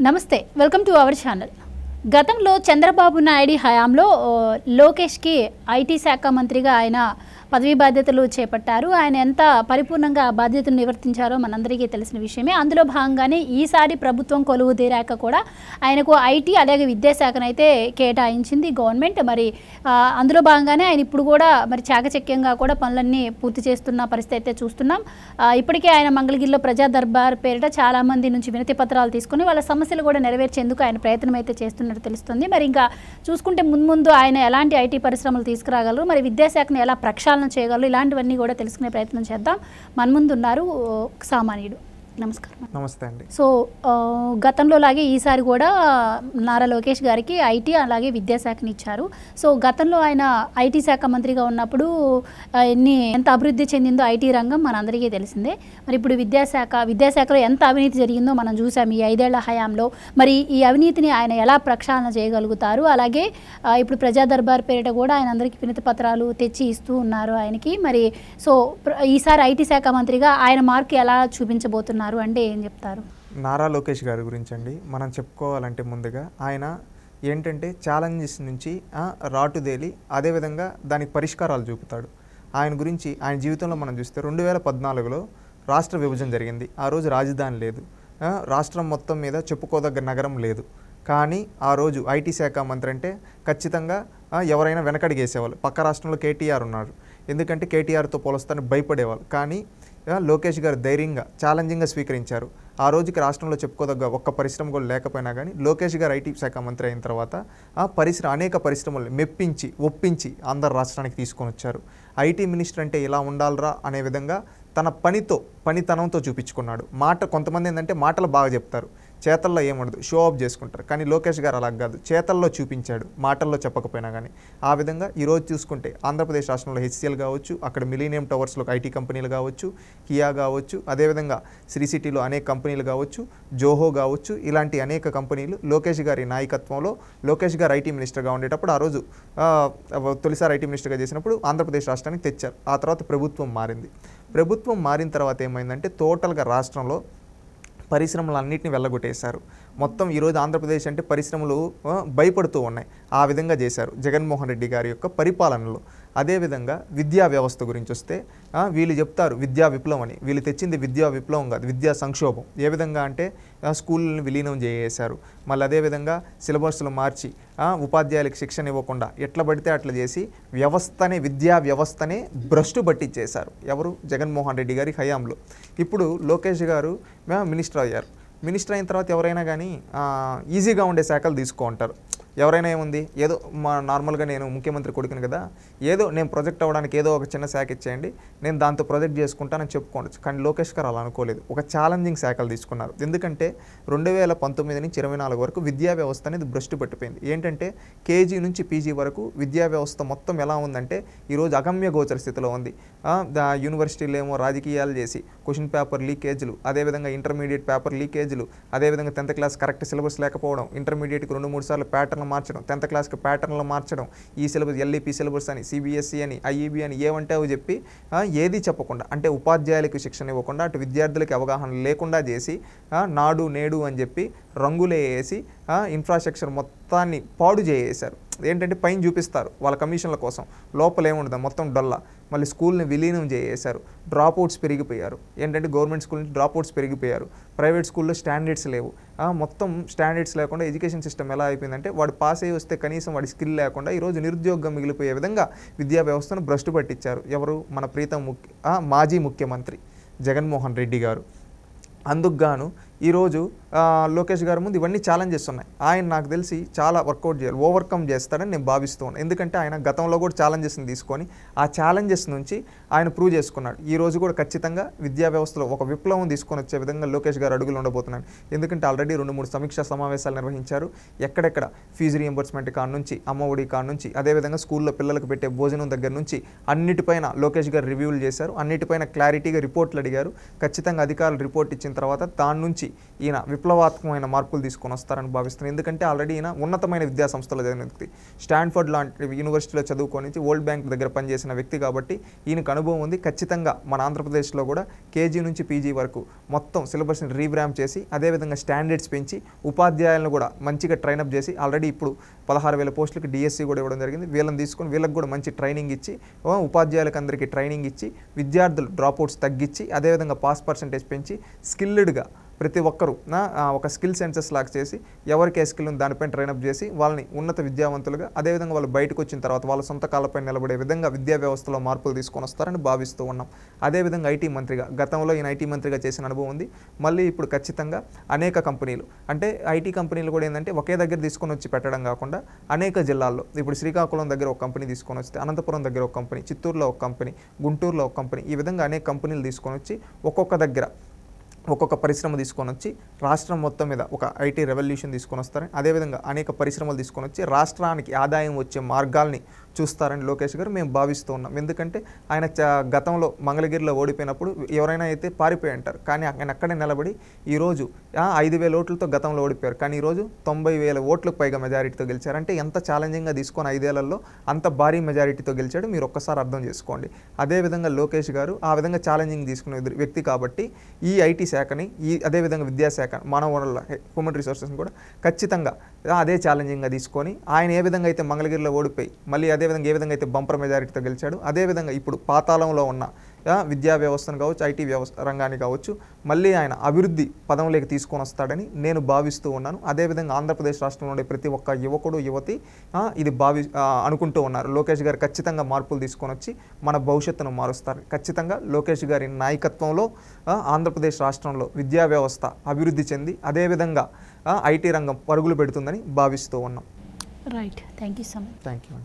నమస్తే welcome to our channel. గతంలో చంద్రబాబు నాయుడు హయాంలో లోకేష్కి ఐటీ శాఖ మంత్రిగా ఆయన పదవీ బాధ్యతలు చేపట్టారు. ఆయన ఎంత పరిపూర్ణంగా ఆ బాధ్యతను నిర్వర్తించారో మనందరికీ తెలిసిన విషయమే. అందులో భాగంగానే ఈసారి ప్రభుత్వం కొలువు తీరాక కూడా ఆయనకు ఐటీ అలాగే విద్యాశాఖనైతే కేటాయించింది గవర్నమెంట్. మరి అందులో భాగంగానే ఆయన ఇప్పుడు కూడా మరి చాకచక్యంగా కూడా పనులన్నీ పూర్తి చేస్తున్న పరిస్థితి అయితే చూస్తున్నాం. ఇప్పటికే ఆయన మంగళగిరిలో ప్రజా దర్బార్ పేరిట చాలామంది నుంచి వినతి పత్రాలు తీసుకుని వాళ్ళ సమస్యలు కూడా నెరవేర్చేందుకు ఆయన ప్రయత్నం అయితే చేస్తున్నట్టు తెలుస్తుంది. మరి ఇంకా చూసుకుంటే ముందు ఆయన ఎలాంటి ఐటీ పరిశ్రమలు తీసుకురాగలరు, మరి విద్యాశాఖను ఎలా ప్రక్షాళన చేయగలరు, ఇలాంటివన్నీ కూడా తెలుసుకునే ప్రయత్నం చేద్దాం. మన ముందు ఉన్నారు సామాన్యుడు. నమస్కారం. నమస్తే అండి. సో గతంలో లాగే ఈసారి కూడా నారా లోకేష్ గారికి ఐటీ అలాగే విద్యాశాఖని ఇచ్చారు. సో గతంలో ఆయన ఐటీ శాఖ మంత్రిగా ఉన్నప్పుడు ఎంత అభివృద్ధి చెందిందో ఐటీ రంగం మనందరికీ తెలిసిందే. మరి ఇప్పుడు విద్యాశాఖలో ఎంత అవినీతి జరిగిందో మనం చూసాం ఈ 5 ఏళ్ల హయాంలో. మరి ఈ అవినీతిని ఆయన ఎలా ప్రక్షాళన చేయగలుగుతారు, అలాగే ఇప్పుడు ప్రజా దర్బార్ పేరిట కూడా ఆయన అందరికీ వినతి పత్రాలు తెచ్చి ఇస్తూ ఉన్నారు ఆయనకి. మరి సో ఈసారి ఐటీ శాఖ మంత్రిగా ఆయన మార్కు ఎలా చూపించబోతున్నారు అంటే ఏం చెప్తారు? నారా లోకేష్ గారి గురించి అండి మనం చెప్పుకోవాలంటే ముందుగా ఆయన ఏంటంటే ఛాలెంజెస్ నుంచి రాటుదేలి అదేవిధంగా దానికి పరిష్కారాలు చూపుతాడు. ఆయన గురించి ఆయన జీవితంలో మనం చూస్తే 2014లో రాష్ట్ర విభజన జరిగింది. ఆ రోజు రాజధాని లేదు, రాష్ట్రం మొత్తం మీద చెప్పుకోదగ్గ నగరం లేదు. కానీ ఆ రోజు ఐటీ శాఖ మంత్రి అంటే ఖచ్చితంగా ఎవరైనా వెనకడిగేసేవాళ్ళు. పక్క రాష్ట్రంలో కేటీఆర్ ఉన్నారు, ఎందుకంటే కేటీఆర్తో పోలుస్తాను భయపడేవాళ్ళు. కానీ లోకేష్ గారు ధైర్యంగా ఛాలెంజింగ్గా స్వీకరించారు. ఆ రోజుకి రాష్ట్రంలో చెప్పుకోదగ్గ ఒక్క పరిశ్రమ కూడా లేకపోయినా కానీ లోకేష్ గారు ఐటీ శాఖ మంత్రి అయిన తర్వాత అనేక పరిశ్రమలు మెప్పించి ఒప్పించి ఆంధ్ర రాష్ట్రానికి తీసుకొని వచ్చారు. ఐటీ మినిస్టర్ అంటే ఇలా ఉండాలరా అనే విధంగా తన పనితనంతో చూపించుకున్నాడు. కొంతమంది ఏంటంటే మాటలు బాగా చెప్తారు, చేతల్లో ఏముండదు, షో ఆఫ్ చేసుకుంటారు. కానీ లోకేష్ గారు అలా కాదు, చేతల్లో చూపించాడు, మాటల్లో చెప్పకపోయినా కానీ. ఆ విధంగా ఈరోజు చూసుకుంటే ఆంధ్రప్రదేశ్ రాష్ట్రంలో హెచ్సిఎల్ కావచ్చు, అక్కడ మిలీనియం టవర్స్లో ఐటీ కంపెనీలు కావచ్చు, కియా కావచ్చు, అదేవిధంగా శ్రీ సిటీలో అనేక కంపెనీలు కావచ్చు, జోహో కావచ్చు, ఇలాంటి అనేక కంపెనీలు లోకేష్ గారి నాయకత్వంలో లోకేష్ గారు ఐటీ మినిస్టర్గా ఉండేటప్పుడు ఆ రోజు తొలిసారి ఐటీ మినిస్టర్గా చేసినప్పుడు ఆంధ్రప్రదేశ్ రాష్ట్రానికి తెచ్చారు. ఆ తర్వాత ప్రభుత్వం మారింది. ప్రభుత్వం మారిన తర్వాత ఏమైందంటే టోటల్గా రాష్ట్రంలో పరిశ్రమలన్నింటినీ వెళ్ళగొట్టేశారు. మొత్తం ఈరోజు ఆంధ్రప్రదేశ్ అంటే పరిశ్రమలు భయపడుతూ ఉన్నాయి. ఆ విధంగా చేశారు జగన్మోహన్ రెడ్డి గారి యొక్క పరిపాలనలో. అదేవిధంగా విద్యా వ్యవస్థ గురించి వస్తే వీళ్ళు చెప్తారు విద్యా విప్లవం అని. వీళ్ళు తెచ్చింది విద్యా విప్లవం కాదు, విద్యా సంక్షోభం. ఏ విధంగా అంటే స్కూళ్ళని విలీనం చేసేశారు. మళ్ళీ అదేవిధంగా సిలబస్లు మార్చి ఉపాధ్యాయులకు శిక్షణ ఇవ్వకుండా ఎట్లా పడితే అట్లా చేసి విద్యా వ్యవస్థనే భ్రష్టు పట్టించేశారు. ఎవరు? జగన్మోహన్ రెడ్డి గారి హయాంలో. ఇప్పుడు లోకేష్ గారు మినిస్టర్ అయ్యారు. మినిస్టర్ అయిన తర్వాత ఎవరైనా కానీ ఈజీగా ఉండే శాఖలు తీసుకుంటారు. ఎవరైనా ఏముంది, ఏదో నార్మల్గా నేను ముఖ్యమంత్రి కొడుకుని కదా, ఏదో నేను ప్రొజెక్ట్ అవ్వడానికి ఏదో ఒక చిన్న శాఖ ఇచ్చేయండి, నేను దాంతో ప్రొజెక్ట్ చేసుకుంటానని చెప్పుకోవచ్చు. కానీ లోకేష్ గారు అలా అనుకోలేదు, ఒక ఛాలెంజింగ్ శాఖలు తీసుకున్నారు. ఎందుకంటే 2019 నుంచి 24 వరకు విద్యా వ్యవస్థ అనేది భ్రష్టు పట్టిపోయింది. ఏంటంటే కేజీ నుంచి పీజీ వరకు విద్యా వ్యవస్థ మొత్తం ఎలా ఉందంటే ఈరోజు అగమ్య గోచర స్థితిలో ఉంది. యూనివర్సిటీలు ఏమో రాజకీయాలు చేసి క్వశ్చన్ పేపర్ లీకేజ్లు, అదేవిధంగా ఇంటర్మీడియట్ పేపర్ లీకేజ్లు, అదేవిధంగా 10th క్లాస్ కరెక్ట్ సిలబస్ లేకపోవడం, ఇంటర్మీడియట్కి 2-3 సార్లు ప్యాటర్న్ మార్చడం, 10th క్లాస్కి ప్యాటర్న్లు మార్చడం, ఈ సిలబస్ ఎల్ఈపీ సిలబస్ అని, సిబిఎస్ఈ అని, ఐఈబీ అని ఏమంటే అవి చెప్పి ఏది చెప్పకుండా, అంటే ఉపాధ్యాయులకు శిక్షణ ఇవ్వకుండా అటు విద్యార్థులకి అవగాహన లేకుండా చేసి నాడు నేడు అని చెప్పి రంగులే వేసి ఇన్ఫ్రాస్ట్రక్చర్ మొత్తాన్ని పాడు చేసేశారు. ఏంటంటే పైన చూపిస్తారు వాళ్ళ కమిషన్ల కోసం, లోపల ఏముండదు, మొత్తం డొల్లా. మళ్ళీ స్కూల్ని విలీనం చేసేశారు. డ్రాప్అవుట్స్ పెరిగిపోయారు. ఏంటంటే గవర్నమెంట్ స్కూల్ నుంచి డ్రాప్అవుట్స్ పెరిగిపోయారు. ప్రైవేట్ స్కూల్లో స్టాండర్డ్స్ లేవు. మొత్తం స్టాండర్డ్స్ లేకుండా ఎడ్యుకేషన్ సిస్టమ్ ఎలా అయిపోయిందంటే వాడు పాస్ అయ్యి వస్తే కనీసం వాడి స్కిల్ లేకుండా ఈరోజు నిరుద్యోగం మిగిలిపోయే విధంగా విద్యా వ్యవస్థను భ్రష్టు పట్టించారు. ఎవరు? మన ప్రీతం మాజీ ముఖ్యమంత్రి జగన్మోహన్ రెడ్డి గారు. అందుకు గాను ఈరోజు లోకేష్ గారి ముందు ఇవన్నీ ఛాలెంజెస్ ఉన్నాయి. ఆయన నాకు తెలిసి చాలా వర్కౌట్ చేయాలి, ఓవర్కమ్ చేస్తాడని నేను భావిస్తూ ఉన్నాను. ఎందుకంటే ఆయన గతంలో కూడా ఛాలెంజెస్ని తీసుకొని ఆ ఛాలెంజెస్ నుంచి ఆయన ప్రూవ్ చేసుకున్నాడు. ఈ రోజు కూడా ఖచ్చితంగా విద్యా వ్యవస్థలో ఒక విప్లవం తీసుకొని వచ్చే విధంగా లోకేష్ గారు అడుగులు ఉండబోతున్నాడు. ఎందుకంటే ఆల్రెడీ 2-3 సమీక్షా సమావేశాలు నిర్వహించారు. ఎక్కడెక్కడ ఫీజు రియంబర్స్మెంట్ కాడ నుంచి, అమ్మఒడి కాడ నుంచి, అదేవిధంగా స్కూల్లో పిల్లలకు పెట్టే భోజనం దగ్గర నుంచి అన్నిటిపైన లోకేష్ గారు రివ్యూలు చేశారు. అన్నిటిపైన క్లారిటీగా రిపోర్ట్లు అడిగారు. ఖచ్చితంగా అధికారులు రిపోర్ట్ ఇచ్చిన తర్వాత దాని నుంచి నుంచి ఈయన విప్లవాత్మకమైన మార్పులు తీసుకొని వస్తారని భావిస్తున్నాను. ఎందుకంటే ఆల్రెడీ ఈయన ఉన్నతమైన విద్యా సంస్థలో చదివిన వ్యక్తి, స్టాన్ఫర్డ్ లాంటి యూనివర్సిటీలో చదువుకొని వరల్డ్ బ్యాంక్ దగ్గర పనిచేసిన వ్యక్తి కాబట్టి ఈయనకు అనుభవం ఉంది. ఖచ్చితంగా మన ఆంధ్రప్రదేశ్లో కూడా కేజీ నుంచి పీజీ వరకు మొత్తం సిలబస్ని రీవ్రామ్ చేసి అదేవిధంగా స్టాండర్డ్స్ పెంచి ఉపాధ్యాయులను కూడా మంచిగా ట్రైనప్ చేసి ఆల్రెడీ ఇప్పుడు 16,000 పోస్టులకి డిఎస్సి కూడా ఇవ్వడం జరిగింది. వీళ్ళని తీసుకొని వీళ్ళకి కూడా మంచి ట్రైనింగ్ ఇచ్చి ఉపాధ్యాయులకు అందరికీ ట్రైనింగ్ ఇచ్చి విద్యార్థులు డ్రాప్అవుట్స్ తగ్గించి అదేవిధంగా పాస్ పర్సంటేజ్ పెంచి స్కిల్డ్గా ప్రతి ఒక్కరూ ఒక స్కిల్ సెన్సెస్ లాగా చేసి ఎవరికి ఏ స్కిల్ ఉంది దానిపైన ట్రైనప్ చేసి వాళ్ళని ఉన్నత విద్యావంతులుగా అదేవిధంగా వాళ్ళు బయటకు వచ్చిన తర్వాత వాళ్ళ సొంత కాళ్ళపై నిలబడే విధంగా విద్యా వ్యవస్థలో మార్పులు తీసుకొని వస్తారని భావిస్తూ ఉన్నాం. అదేవిధంగా ఐటీ మంత్రిగా గతంలో ఈయన ఐటీ మంత్రిగా చేసిన అనుభవం ఉంది. మళ్ళీ ఇప్పుడు ఖచ్చితంగా అనేక కంపెనీలు అంటే ఐటీ కంపెనీలు కూడా ఏంటంటే ఒకే దగ్గర తీసుకొని వచ్చి పెట్టడం కాకుండా అనేక జిల్లాల్లో ఇప్పుడు శ్రీకాకుళం దగ్గర ఒక కంపెనీ తీసుకొని వస్తే అనంతపురం దగ్గర ఒక కంపెనీ, చిత్తూరులో ఒక కంపెనీ, గుంటూరులో ఒక కంపెనీ, ఈ విధంగా అనేక కంపెనీలు తీసుకొని వచ్చి ఒక్కొక్క దగ్గర ఒక్కొక్క పరిశ్రమ తీసుకొని వచ్చి రాష్ట్రం మొత్తం మీద ఒక ఐటీ రెవల్యూషన్ తీసుకొని వస్తారని అదేవిధంగా అనేక పరిశ్రమలు తీసుకొని వచ్చి రాష్ట్రానికి ఆదాయం వచ్చే మార్గాల్ని చూస్తారని లోకేష్ గారు మేము భావిస్తూ ఉన్నాం. ఎందుకంటే ఆయన గతంలో మంగళగిరిలో ఓడిపోయినప్పుడు ఎవరైనా అయితే పారిపోయి అంటారు, కానీ ఆయన అక్కడే నిలబడి ఈరోజు 5,000 ఓట్లతో గతంలో ఓడిపోయారు, కానీ ఈరోజు 90,000 ఓట్లకు పైగా మెజారిటీతో గెలిచారు. అంటే ఎంత ఛాలెంజింగ్గా తీసుకొని 5 ఏళ్లలో అంత భారీ మెజారిటీతో గెలిచాడు, మీరు ఒక్కసారి అర్థం చేసుకోండి. అదేవిధంగా లోకేష్ గారు ఆ విధంగా ఛాలెంజింగ్ తీసుకునే వ్యక్తి కాబట్టి ఈ ఐటీ శాఖని అదేవిధంగా విద్యాశాఖ మానవ వనరుల హ్యూమన్ రిసోర్సెస్ని కూడా ఖచ్చితంగా అదే ఛాలెంజింగ్గా తీసుకొని ఆయన ఏ విధంగా అయితే మంగళగిరిలో ఓడిపోయి మళ్ళీ అదేవిధంగా ఏ విధంగా అయితే బంపర్ మెజారిటీతో గెలిచాడు అదేవిధంగా ఇప్పుడు పాతాళంలో ఉన్న విద్యా వ్యవస్థను కావచ్చు ఐటీ రంగాన్ని కావచ్చు మళ్ళీ ఆయన అభివృద్ధి పదంలోకి తీసుకొని వస్తాడని నేను భావిస్తూ ఉన్నాను. అదేవిధంగా ఆంధ్రప్రదేశ్ రాష్ట్రంలో ఉండే ప్రతి ఒక్క యువకుడు యువతి ఇది అనుకుంటూ ఉన్నారు. లోకేష్ గారు ఖచ్చితంగా మార్పులు తీసుకొని వచ్చి మన భవిష్యత్తును మారుస్తారు. ఖచ్చితంగా లోకేష్ గారి నాయకత్వంలో ఆంధ్రప్రదేశ్ రాష్ట్రంలో విద్యా వ్యవస్థ అభివృద్ధి చెంది అదేవిధంగా ఐటీ రంగం పరుగులు పెడుతుందని భావిస్తూ ఉన్నాం. Right, thank you so much. Thank you.